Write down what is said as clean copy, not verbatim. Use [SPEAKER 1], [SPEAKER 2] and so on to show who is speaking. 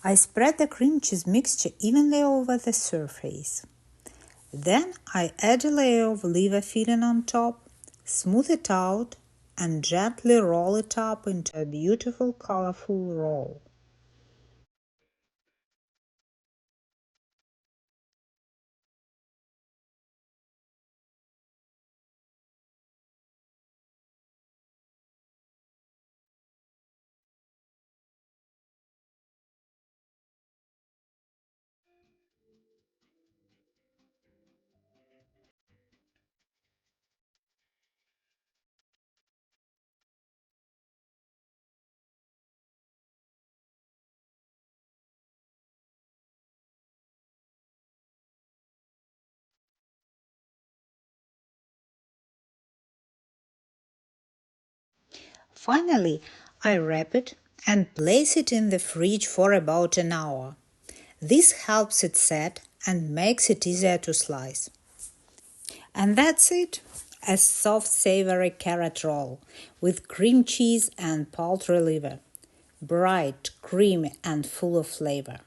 [SPEAKER 1] I spread the cream cheese mixture evenly over the surface. Then I add a layer of liver filling on top, smooth it out, and gently roll it up into a beautiful colorful roll. Finally, I wrap it and place it in the fridge for about an hour. This helps it set and makes it easier to slice. And that's it, a soft savory carrot roll with cream cheese and poultry liver. Bright, creamy and full of flavor.